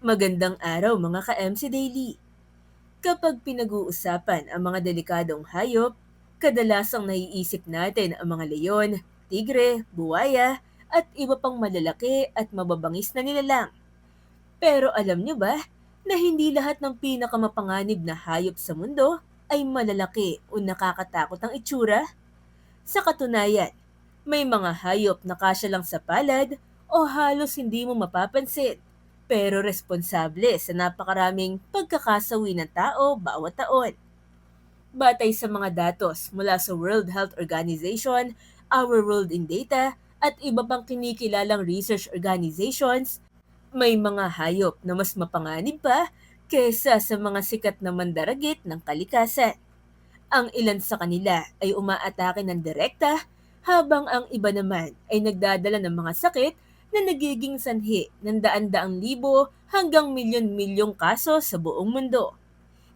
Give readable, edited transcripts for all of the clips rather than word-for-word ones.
Magandang araw mga ka-MC Daily. Kapag pinag-uusapan ang mga delikadong hayop, kadalasang naiisip natin ang mga leyon, tigre, buwaya, at iba pang malalaki at mababangis na nilalang. Pero alam nyo ba na hindi lahat ng pinakamapanganib na hayop sa mundo ay malalaki o nakakatakot ang itsura? Sa katunayan, may mga hayop na kasya lang sa palad o halos hindi mo mapapansin, pero responsable sa napakaraming pagkakasawi ng tao bawat taon. Batay sa mga datos mula sa World Health Organization, Our World in Data, at iba pang kinikilalang research organizations, may mga hayop na mas mapanganib pa kesa sa mga sikat na mandaragit ng kalikasan. Ang ilan sa kanila ay umaatake ng direkta, habang ang iba naman ay nagdadala ng mga sakit na nagiging sanhi ng daan-daang libo hanggang milyon-milyong kaso sa buong mundo.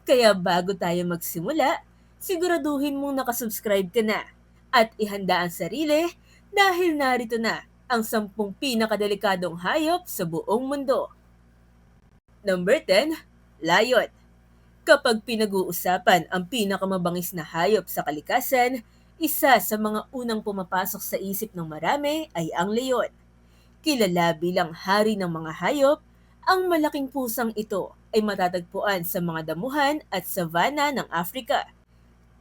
Kaya bago tayo magsimula, siguraduhin mong nakasubscribe ka na at ihanda ang sarili dahil narito na ang 10 pinakadelikadong hayop sa buong mundo. Number 10, Lion. Kapag pinag-uusapan ang pinakamabangis na hayop sa kalikasan, isa sa mga unang pumapasok sa isip ng marami ay ang leon. Kilala bilang hari ng mga hayop, ang malaking pusang ito ay matatagpuan sa mga damuhan at savanna ng Africa.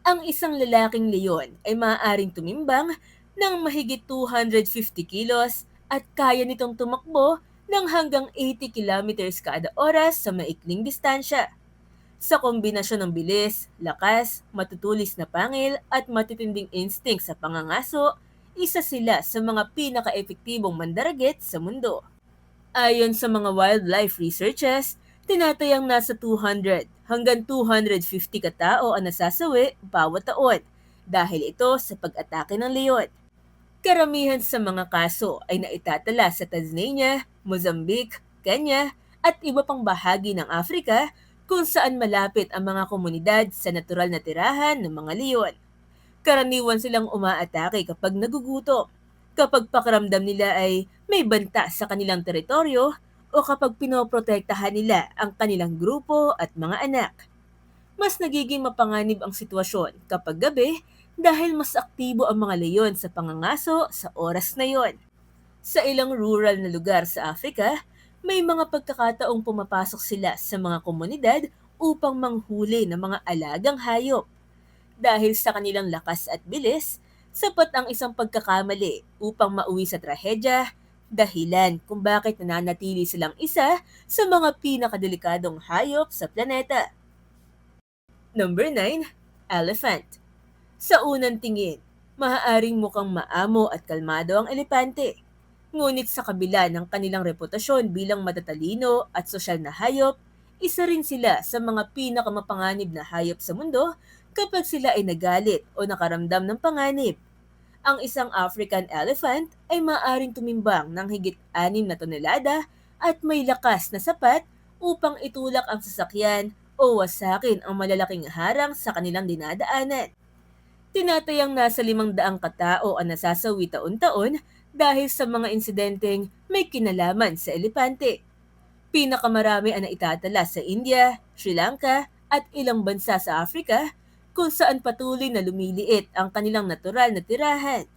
Ang isang lalaking leon ay maaaring tumimbang ng mahigit 250 kilos at kaya nitong tumakbo ng hanggang 80 kilometers kada oras sa maikling distansya. Sa kombinasyon ng bilis, lakas, matutulis na pangil at matitinding instinct sa pangangaso, isa sila sa mga pinaka-epektibong mandaragit sa mundo. Ayon sa mga wildlife researchers, tinatayang nasa 200 hanggang 250 katao ang nasasawi bawat taon dahil ito sa pag-atake ng leon. Karamihan sa mga kaso ay naitatala sa Tasmania, Mozambique, Kenya, at iba pang bahagi ng Africa kung saan malapit ang mga komunidad sa natural na tirahan ng mga leon. Karaniwan silang umaatake kapag nagugutom, kapag pakiramdam nila ay may banta sa kanilang teritoryo, o kapag pinoprotektahan nila ang kanilang grupo at mga anak. Mas nagiging mapanganib ang sitwasyon kapag gabi dahil mas aktibo ang mga leyon sa pangangaso sa oras na yon. Sa ilang rural na lugar sa Africa, may mga pagkakataong pumapasok sila sa mga komunidad upang manghuli ng mga alagang hayop. Dahil sa kanilang lakas at bilis, sapat ang isang pagkakamali upang mauwi sa trahedya, dahilan kung bakit nananatili silang isa sa mga pinakadelikadong hayop sa planeta. Number 9, Elephant. Sa unang tingin, maaaring mukhang maamo at kalmado ang elepante. Ngunit sa kabila ng kanilang reputasyon bilang matatalino at sosyal na hayop, isa rin sila sa mga pinakamapanganib na hayop sa mundo kapag sila ay nagalit o nakaramdam ng panganib. Ang isang African elephant ay maaaring tumimbang ng higit 6 na tonelada at may lakas na sapat upang itulak ang sasakyan o wasakin ang malalaking harang sa kanilang dinadaanan. Tinatayang nasa 500 katao ang nasasawi taon-taon dahil sa mga insidenteng may kinalaman sa elepante. Pinakamarami ang naitatala sa India, Sri Lanka at ilang bansa sa Africa kung saan patuloy na lumiliit ang kanilang natural na tirahan.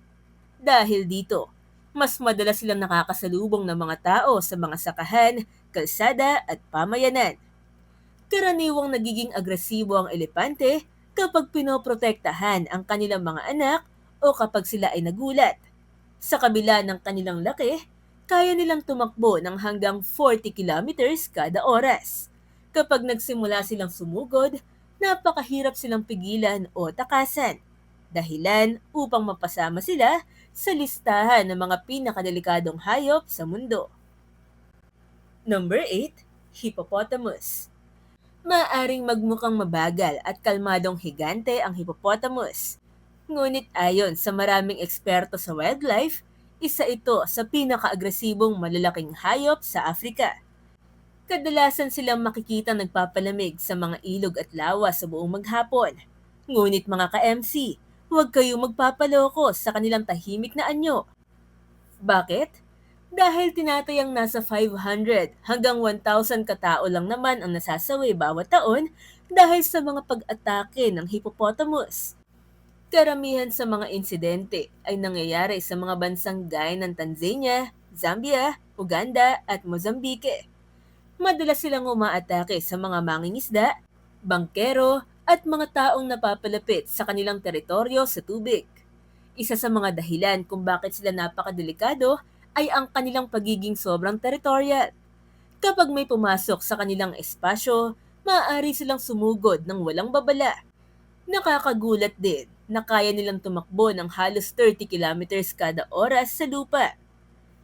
Dahil dito, mas madalas silang nakakasalubong ng mga tao sa mga sakahan, kalsada at pamayanan. Karaniwang nagiging agresibo ang elepante kapag pinoprotektahan ang kanilang mga anak o kapag sila ay nagulat. Sa kabila ng kanilang laki, kaya nilang tumakbo ng hanggang 40 kilometers kada oras. Kapag nagsimula silang sumugod, napakahirap silang pigilan o takasan. Dahilan upang mapasama sila sa listahan ng mga pinakadelikadong hayop sa mundo. Number 8, Hippopotamus. Maaring magmukhang mabagal at kalmadong higante ang hippopotamus. Ngunit ayon sa maraming eksperto sa wildlife, isa ito sa pinaka-agresibong malalaking hayop sa Africa. Kadalasan silang makikita nagpapalamig sa mga ilog at lawa sa buong maghapon. Ngunit mga ka-MC, huwag kayong magpapaloko sa kanilang tahimik na anyo. Bakit? Dahil tinatayang nasa 500 hanggang 1,000 katao lang naman ang nasasawi bawat taon dahil sa mga pag-atake ng hippopotamus. Karamihan sa mga insidente ay nangyayari sa mga bansang gaya ng Tanzania, Zambia, Uganda at Mozambique. Madalas silang umaatake sa mga mangingisda, bangkero at mga taong napapalapit sa kanilang teritoryo sa tubig. Isa sa mga dahilan kung bakit sila napakadelikado ay ang kanilang pagiging sobrang territorial. Kapag may pumasok sa kanilang espasyo, maaari silang sumugod ng walang babala. Nakakagulat din na kaya nilang tumakbo ng halos 30 kilometers kada oras sa lupa.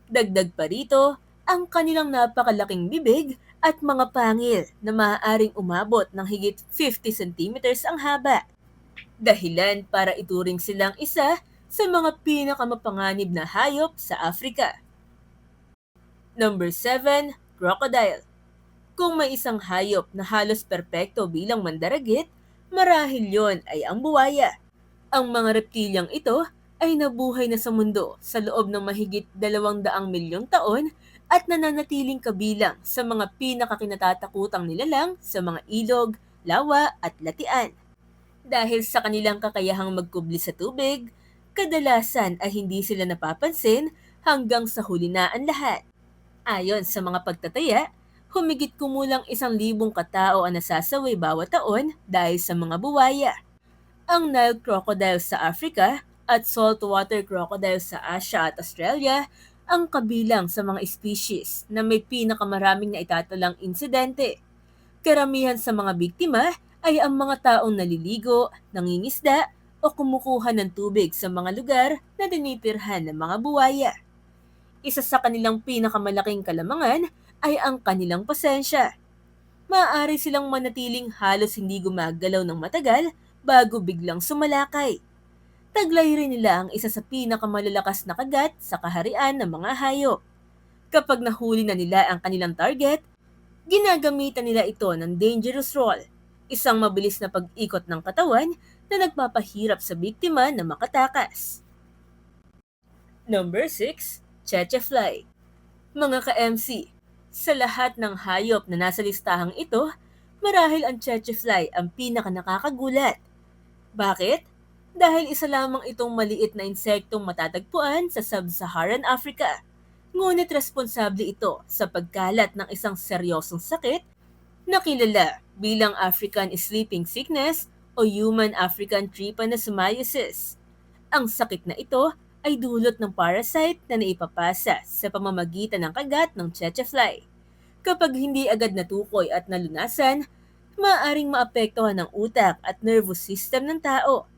Dagdag pa rito, ang kanilang napakalaking bibig at mga pangil na maaaring umabot ng higit 50 centimeters ang haba. Dahilan para ituring silang isa sa mga pinakamapanganib na hayop sa Africa. Number 7, crocodile. Kung may isang hayop na halos perpekto bilang mandaragit, marahil yon ay ang buwaya. Ang mga reptilyang ito ay nabuhay na sa mundo sa loob ng mahigit 200 milyong taon at nananatiling kabilang sa mga pinakakinatatakutang nilalang sa mga ilog, lawa at latian. Dahil sa kanilang kakayahang magkubli sa tubig, kadalasan ay hindi sila napapansin hanggang sa huli na ang lahat. Ayon sa mga pagtataya, humigit kumulang 1,000 katao ang nasasawi bawat taon dahil sa mga buwaya. Ang Nile crocodile sa Africa at saltwater crocodile sa Asia at Australia ang kabilang sa mga species na may pinakamaraming naitatalang insidente. Karamihan sa mga biktima ay ang mga taong naliligo, nangingisda o kumukuha ng tubig sa mga lugar na tinitirhan ng mga buwaya. Isa sa kanilang pinakamalaking kalamangan ay ang kanilang pasensya. Maaari silang manatiling halos hindi gumagalaw ng matagal bago biglang sumalakay. Taglay rin nila ang isa sa pinakamalalakas na kagat sa kaharian ng mga hayop. Kapag nahuli na nila ang kanilang target, ginagamitan nila ito ng dangerous roll, isang mabilis na pag-ikot ng katawan na nagpapahirap sa biktima na makatakas. Number 6, Cheche fly. Mga ka-MC, sa lahat ng hayop na nasa listahang ito, marahil ang Cheche fly ang pinakanakakagulat. Bakit? Dahil isa lamang itong maliit na insektong matatagpuan sa Sub-Saharan Africa. Ngunit responsable ito sa pagkalat ng isang seryosong sakit na kilala bilang African Sleeping Sickness o Human African Trypanosomiasis. Ang sakit na ito ay dulot ng parasite na naipapasa sa pamamagitan ng kagat ng Cheche fly. Kapag hindi agad natukoy at nalunasan, maaaring maapektuhan ng utak at nervous system ng tao.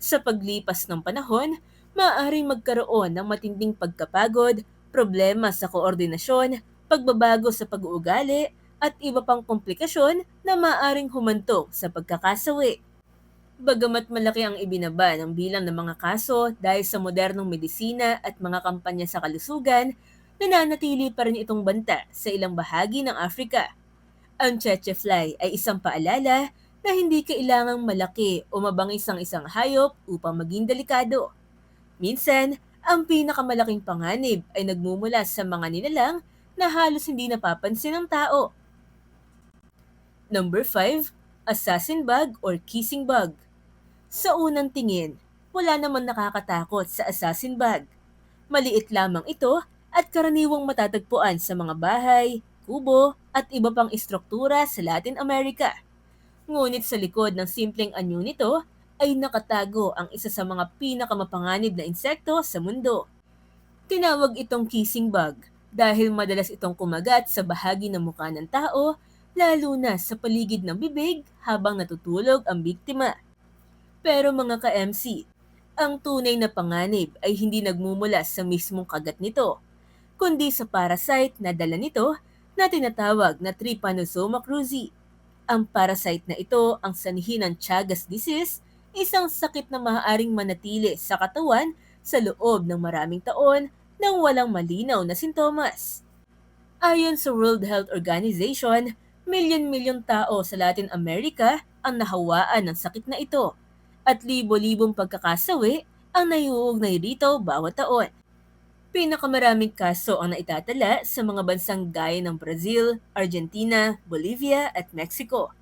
Sa paglipas ng panahon, maaaring magkaroon ng matinding pagkapagod, problema sa koordinasyon, pagbabago sa pag-uugali, at iba pang komplikasyon na maaaring humantong sa pagkakasawi. Bagamat malaki ang ibinaba ng bilang ng mga kaso dahil sa modernong medisina at mga kampanya sa kalusugan, nananatili pa rin itong banta sa ilang bahagi ng Africa. Ang Cheche fly ay isang paalala na hindi kailangang malaki o mabangis ang isang hayop upang maging delikado. Minsan, ang pinakamalaking panganib ay nagmumula sa mga nilalang na halos hindi napapansin ng tao. Number 5, assassin bug or kissing bug. Sa unang tingin, wala namang nakakatakot sa assassin bug. Maliit lamang ito at karaniwang matatagpuan sa mga bahay, kubo at iba pang istruktura sa Latin America. Ngunit sa likod ng simpleng anyo nito ay nakatago ang isa sa mga pinakamapanganib na insekto sa mundo. Tinawag itong kissing bug dahil madalas itong kumagat sa bahagi ng mukha ng tao, lalo na sa paligid ng bibig habang natutulog ang biktima. Pero mga ka-MC, ang tunay na panganib ay hindi nagmumula sa mismong kagat nito, kundi sa parasite na dala nito na tinatawag na Trypanosoma cruzi. Ang parasite na ito ang sanhi ng Chagas disease, isang sakit na maaaring manatili sa katawan sa loob ng maraming taon nang walang malinaw na sintomas. Ayon sa World Health Organization, milyon-milyong tao sa Latin America ang nahawaan ng sakit na ito at libo-libong pagkakasawi ang naiuugnay rito bawat taon. Pinakamaraming kaso ang naitatala sa mga bansang gaya ng Brazil, Argentina, Bolivia at Mexico.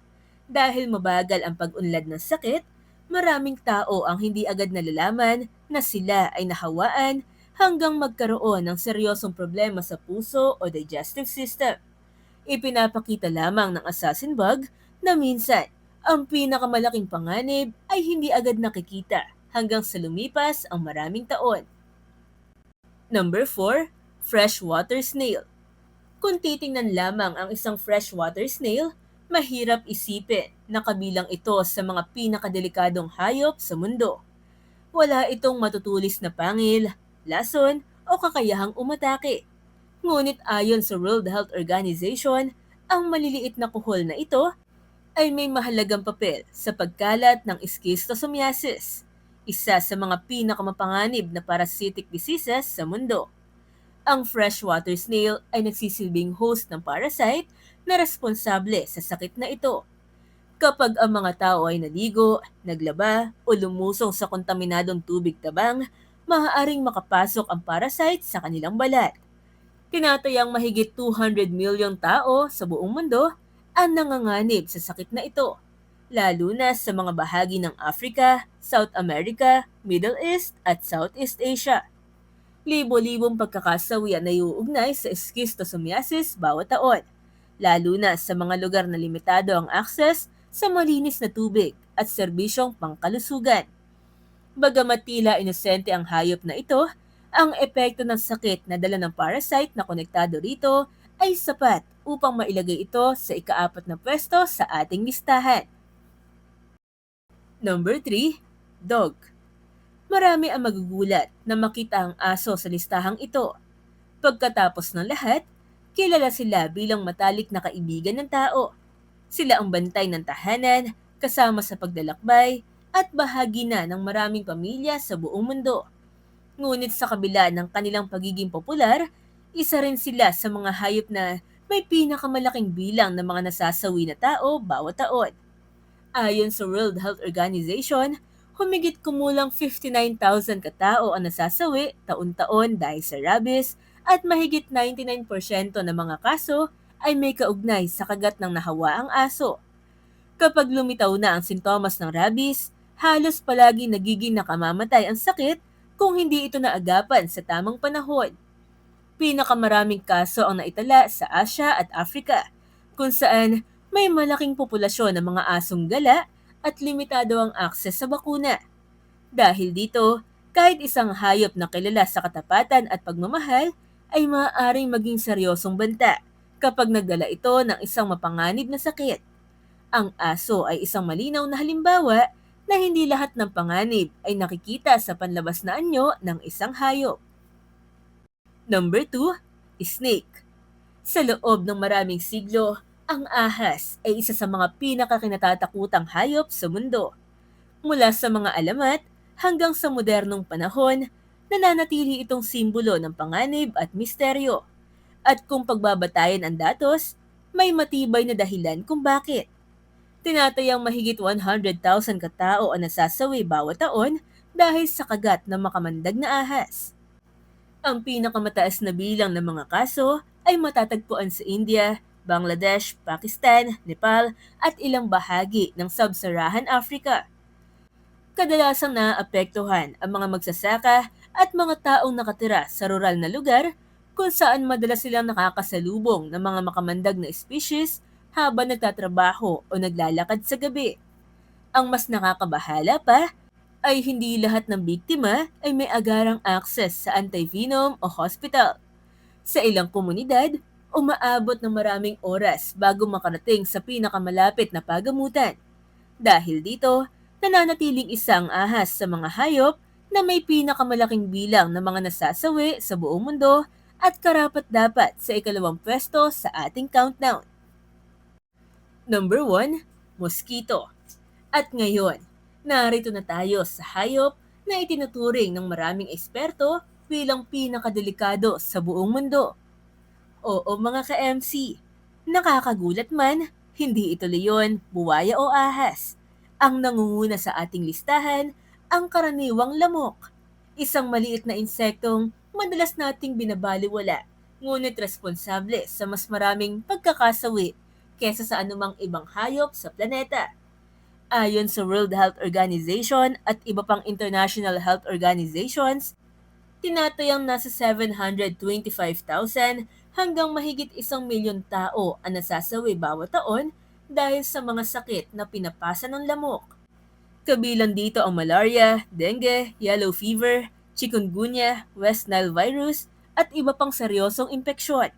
Dahil mabagal ang pag-unlad ng sakit, maraming tao ang hindi agad nalalaman na sila ay nahawaan hanggang magkaroon ng seryosong problema sa puso o digestive system. Ipinapakita lamang ng assassin bug na minsan ang pinakamalaking panganib ay hindi agad nakikita hanggang sa lumipas ang maraming taon. Number 4, freshwater snail. Kung titingnan lamang ang isang freshwater snail, mahirap isipin na kabilang ito sa mga pinakadelikadong hayop sa mundo. Wala itong matutulis na pangil, lason o kakayahang umatake. Ngunit ayon sa World Health Organization, ang maliliit na kuhol na ito ay may mahalagang papel sa pagkalat ng schistosomiasis, isa sa mga pinakamapanganib na parasitic diseases sa mundo. Ang freshwater snail ay nagsisilbing host ng parasite na responsable sa sakit na ito. Kapag ang mga tao ay naligo, naglaba o lumusong sa kontaminadong tubig tabang, maaaring makapasok ang parasite sa kanilang balat. Tinatayang mahigit 200 milyong tao sa buong mundo ang nanganganib sa sakit na ito, lalo na sa mga bahagi ng Africa, South America, Middle East at Southeast Asia. Libo-libong pagkakasawi ang naiuugnay sa schistosomiasis bawat taon, lalo na sa mga lugar na limitado ang akses sa malinis na tubig at serbisyong pangkalusugan. Bagamat tila inosente ang hayop na ito, ang epekto ng sakit na dala ng parasite na konektado rito ay sapat upang mailagay ito sa ikaapat na pwesto sa ating listahan. Number 3, dog. Marami ang magugulat na makita ang aso sa listahang ito. Pagkatapos ng lahat, kilala sila bilang matalik na kaibigan ng tao. Sila ang bantay ng tahanan, kasama sa paglalakbay, at bahagi na ng maraming pamilya sa buong mundo. Ngunit sa kabila ng kanilang pagiging popular, isa rin sila sa mga hayop na may pinakamalaking bilang ng mga nasasawi na tao bawat taon. Ayon sa World Health Organization, humigit kumulang 59,000 katao ang nasasawi taon-taon dahil sa rabies at mahigit 99% ng mga kaso ay may kaugnay sa kagat ng nahawaang aso. Kapag lumitaw na ang sintomas ng rabies, halos palagi nagiging nakamamatay ang sakit kung hindi ito naagapan sa tamang panahon. Pinakamaraming kaso ang naitala sa Asia at Africa, kung saan may malaking populasyon ng mga asong gala at limitado ang akses sa bakuna. Dahil dito, kahit isang hayop na kilala sa katapatan at pagmamahal ay maaaring maging seryosong banta kapag nagdala ito ng isang mapanganib na sakit. Ang aso ay isang malinaw na halimbawa na hindi lahat ng panganib ay nakikita sa panlabas na anyo ng isang hayop. Number 2, snake. Sa loob ng maraming siglo, ang ahas ay isa sa mga pinakakinatatakutang hayop sa mundo. Mula sa mga alamat hanggang sa modernong panahon, nananatili itong simbolo ng panganib at misteryo. At kung pagbabatayan ang datos, may matibay na dahilan kung bakit. Tinatayang mahigit 100,000 katao ang nasasawi bawat taon dahil sa kagat ng makamandag na ahas. Ang pinakamataas na bilang ng mga kaso ay matatagpuan sa India, Bangladesh, Pakistan, Nepal at ilang bahagi ng Sub-Saharan Africa. Kadalasang naapektuhan ang mga magsasaka at mga taong nakatira sa rural na lugar kung saan madalas silang nakakasalubong ng mga makamandag na species habang nagtatrabaho o naglalakad sa gabi. Ang mas nakakabahala pa ay hindi lahat ng biktima ay may agarang access sa antivenom o hospital. Sa ilang komunidad, umaabot ng maraming oras bago makarating sa pinakamalapit na pagamutan. Dahil dito, nananatiling isang ahas sa mga hayop na may pinakamalaking bilang ng mga nasasawi sa buong mundo at karapat-dapat sa ikalawang pwesto sa ating countdown. Number 1, mosquito. At ngayon, narito na tayo sa hayop na itinuturing ng maraming eksperto bilang pinakadelikado sa buong mundo. Oo mga ka-MC, nakakagulat man, hindi ito leon, buwaya o ahas. Ang nangunguna sa ating listahan, ang karaniwang lamok. Isang maliit na insektong madalas nating binabaliwala, ngunit responsable sa mas maraming pagkakasawi kesa sa anumang ibang hayop sa planeta. Ayon sa World Health Organization at iba pang international health organizations, tinatayang nasa 725,000 hanggang mahigit 1 milyon tao ang nasasawi bawat taon dahil sa mga sakit na pinapasa ng lamok. Kabilang dito ang malaria, dengue, yellow fever, chikungunya, West Nile virus, at iba pang seryosong impeksyon.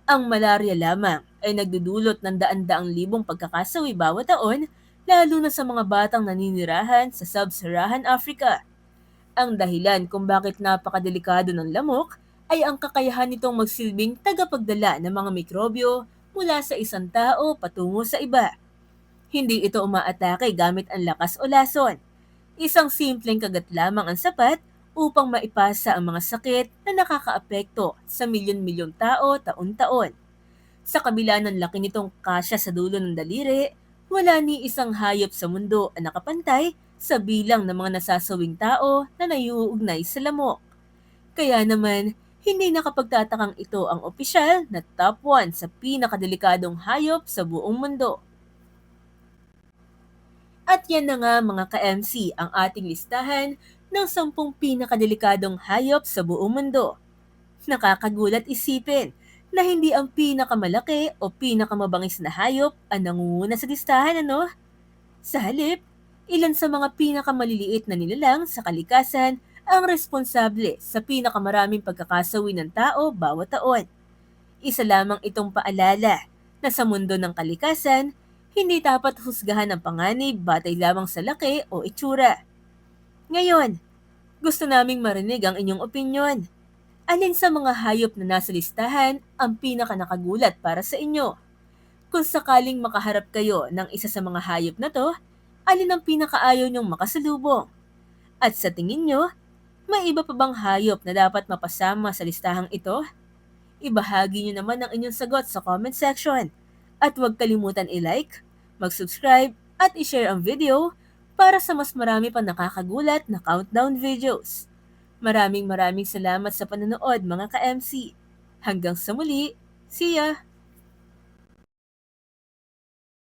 Ang malaria lamang ay nagdudulot ng daan-daang libong pagkakasawi bawat taon, lalo na sa mga batang naninirahan sa Sub-Saharan Africa. Ang dahilan kung bakit napakadelikado ng lamok ay ang kakayahan nitong magsilbing tagapagdala ng mga mikrobyo mula sa isang tao patungo sa iba. Hindi ito umaatake gamit ang lakas o lason. Isang simpleng kagat lamang ang sapat upang maipasa ang mga sakit na nakakaapekto sa milyon-milyong tao taon-taon. Sa kabila ng laki nitong kasya sa dulo ng daliri, wala ni isang hayop sa mundo ang nakapantay sa bilang ng mga nasasawing tao na naiuugnay sa lamok. Kaya naman, hindi nakapagtatakang ito ang opisyal na top 1 sa pinakadelikadong hayop sa buong mundo. At yan na nga mga ka-MC ang ating listahan ng 10 pinakadelikadong hayop sa buong mundo. Nakakagulat isipin na hindi ang pinakamalaki o pinakamabangis na hayop ang nangunguna sa listahan, ano? Sa halip, ilan sa mga pinakamaliliit na nilalang sa kalikasan ang responsable sa pinakamaraming pagkakasawi ng tao bawat taon. Isa lamang itong paalala na sa mundo ng kalikasan, hindi dapat husgahan ang panganib batay lamang sa laki o itsura. Ngayon, gusto naming marinig ang inyong opinyon. Alin sa mga hayop na nasa listahan ang pinakanakagulat para sa inyo? Kung sakaling makaharap kayo ng isa sa mga hayop na to, alin ang pinakaayaw niyong makasalubong? At sa tingin nyo, may iba pa bang hayop na dapat mapasama sa listahang ito? Ibahagi nyo naman ang inyong sagot sa comment section. At huwag kalimutan i-like, mag-subscribe at i-share ang video para sa mas marami pang nakakagulat na countdown videos. Maraming salamat sa panonood mga ka-MC. Hanggang sa muli, see ya!